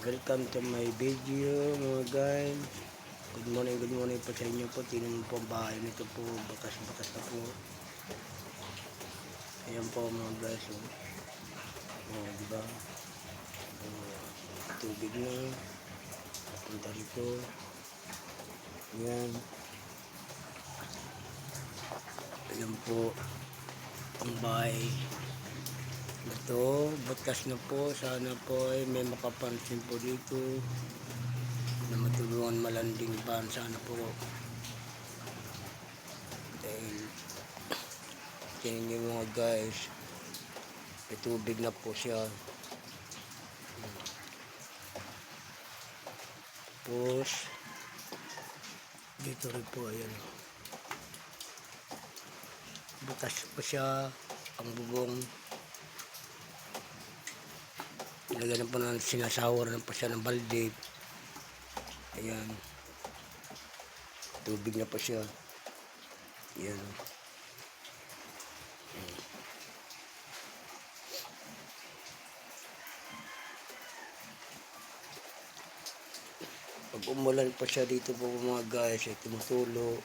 Welcome to my video mga guys. Good morning po sa inyo po. Tingnan mo po ang bahay nito po. Bakas-bakas na po. Ayan po mga guys. Diba? Tubig na. Punta rito. Ayan. Ayan po ang bahay. Ito, butas na po. Sana po ay may makapansin po dito na matulungan malanding pan. Sana po. Dahil tingnan nyo mga guys, may tubig na po siya. Tapos dito rin po, ayan. Butas po siya ang bubong. Ilagyan na po na sinasawar na po siya ng balde. Ayan. Tubig na po siya. Ayan. Pag umulan po siya dito po mga guys, ay tumutulo.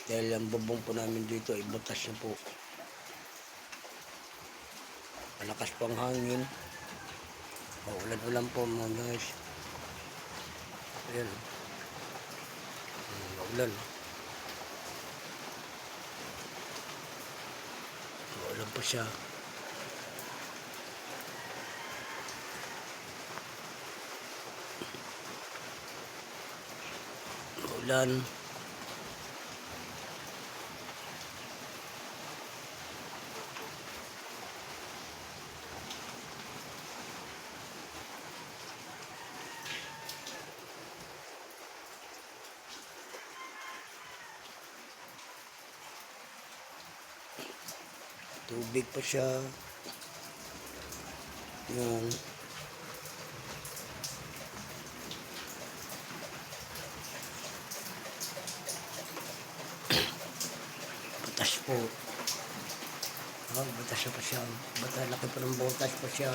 Dahil ang bubong po namin dito ay butas na po. Malakas po ang hangin. Ulan-ulan po mga guys. Ayan. Ulan. Ulan po siya. Ulan. Tubig pa siya. Yan. Butas po. Butas na pa siya. Laki pa ng butas pa siya.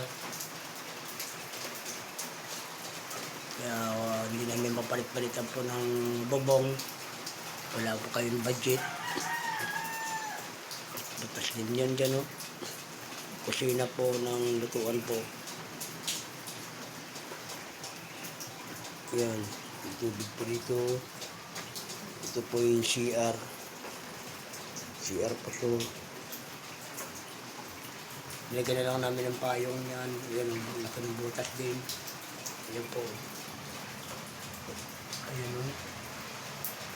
Kaya hindi namin mapalit-palitan po ng bubong. Wala po kayong budget. Butas din yan dyan, oh. Kusina po ng lutuan po. Yan. May tubig po dito. Ito po yung CR. CR po ito. Nilagyan na lang namin ng payong yan. Yan. Laki ng butas din. Yan po. Ayan, oh.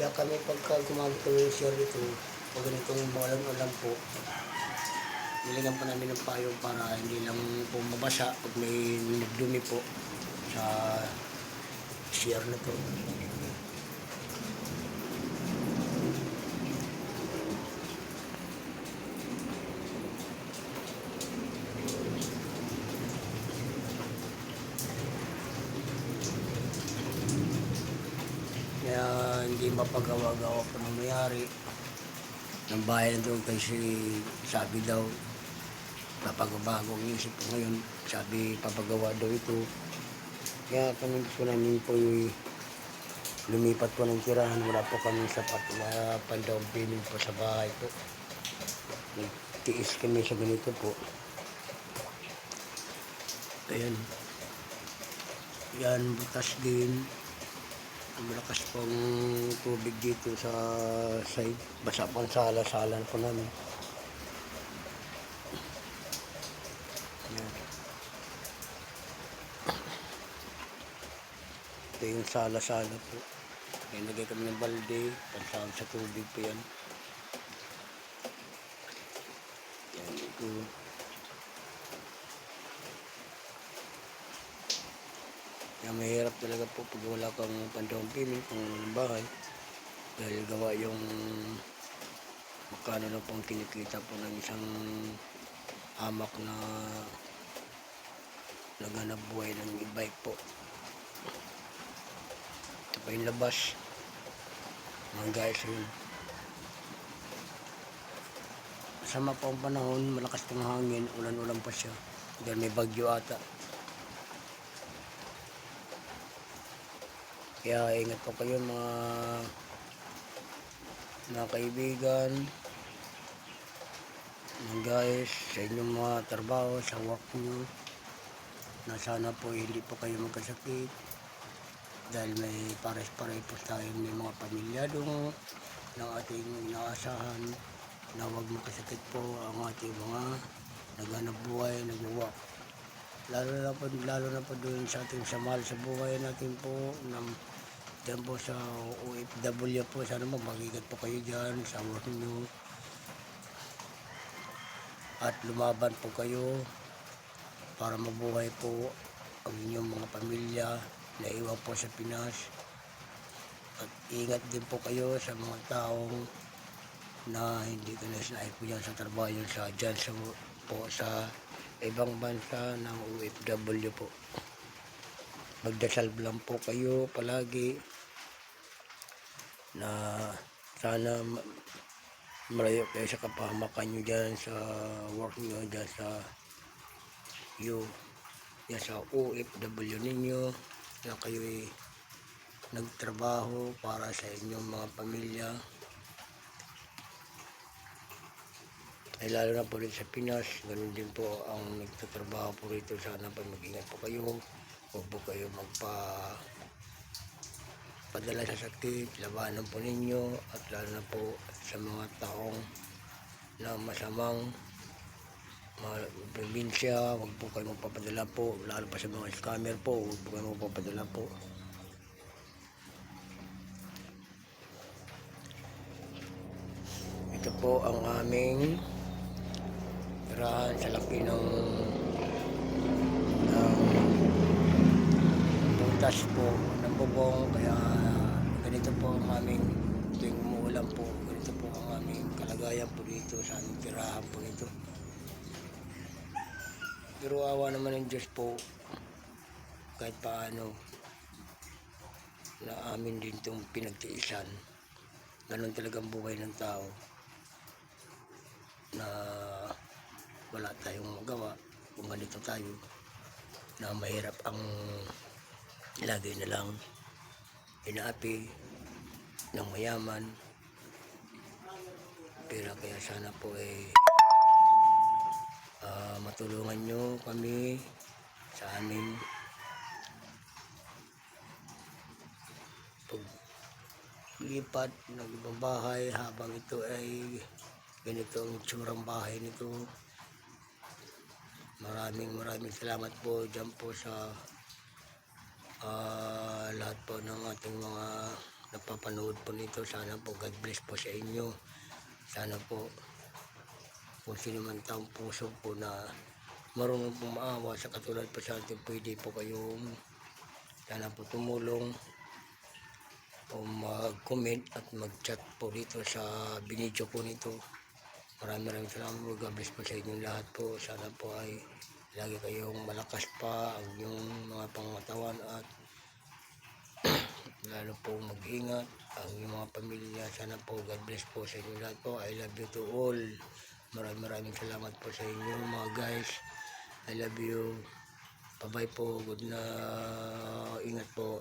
Kaya kami pagka gumamit ng CR dito, pag ganitong ulan po, nilagyan pa namin ng payong para hindi lang po mabasa pag may nagdumi po sa CR na to. Kaya hindi mapagawa-gawa po nangyayari ng bayan doon kasi sabi daw napagbago ang isip po ngayon, sabi papagawa daw ito. Kaya kami po namin po lumipat po ng tirahan, wala po kami sapat na down payment po sa bahay po. Nagtiis kami sa ganito po. Ayan. Yan, butas din. Malakas pong tubig dito sa side. Basa pang sala-sala po namin. Yan. Ito yung sala-sala po. Nilagay kami ng balde. Pansahag sa tubig po yan. Yan ito. Kaya mahirap talaga po pag wala kang pan-down payment ng bahay. Dahil gawa yung magkano na pong kinikita po ng isang hamak na laganap buhay ng e-bike po. Ito pa yung labas. Mga guys, yun. Masama pa ang panahon, malakas pang hangin, ulan-ulan pa siya. Dahil may bagyo ata. Kaya ingat po kayo mga kaibigan, mga guys, sa inyong mga trabaho, sa work nyo, na sana po hindi po kayo magkasakit dahil may pares-pares po tayo, may mga pamilyado ng ating inaasahan na huwag makasakit po ang ating mga naghanap buhay, nag-work. Lalo na po doon sa ating samahal sa buhay natin po na dyan po sa OFW po. Sana mag-ingat po kayo dyan sa work nyo at lumaban po kayo para mabuhay po ang inyong mga pamilya na iwan po sa Pinas. At ingat din po kayo sa mga taong na hindi ko naisnaip po dyan sa trabaho yun sa ibang bansa ng OFW po. Magdasal lang po kayo palagi na sana malayo kayo sa kapahamakan nyo dyan sa work nyo, dyan sa OFW ninyo, na kayo'y nagtrabaho para sa inyong mga pamilya. Ay lalo na po rin sa Pinas, ganun din po ang nagtatrabaho po rito. Sana pa mag-ingat po kayo, huwag po kayo padala sa sakit, labanan po ninyo, at lalo na po sa mga taong na masamang probinsya, huwag po kayo magpapadala po, lalo pa sa mga scammer po, huwag po kayo magpapadala po. Ito po ang aming tirahan sa laki ng butas po ng bubong, kaya ganito po ang aming tuwing umuulan po, ganito po ang aming kalagayan po dito sa aming tirahan po nito. Pero awa naman ng Diyos po, kahit paano na amin din itong pinagtiisan. Ganun talagang buhay ng tao na wala tayong magawa kung ganito tayo, na mahirap ang lagi na lang inaapi ng mayaman. Pero kaya sana po matulungan nyo kami sa aming paglipat ng ibang bahay habang ito ay ganito ang itsurang bahay nito. Maraming salamat po dyan po sa lahat po ng ating mga napapanood po nito. Sana po God bless po sa inyo. Sana po kung sino man taong puso po na marunong po maawa sa katulad po sa atin, pwede po kayong sana po tumulong o mag-comment at mag-chat po dito sa binidyo po nito. Maraming salamat po. God bless po sa inyong lahat po. Sana po ay lagi kayong malakas pa ang inyong mga pangatawan at lalo po mag-ingat ang inyong mga pamilya. Sana po God bless po sa inyong lahat po. I love you to all. Maraming salamat po sa inyo mga guys. I love you. Bye bye po. Good na. Ingat po.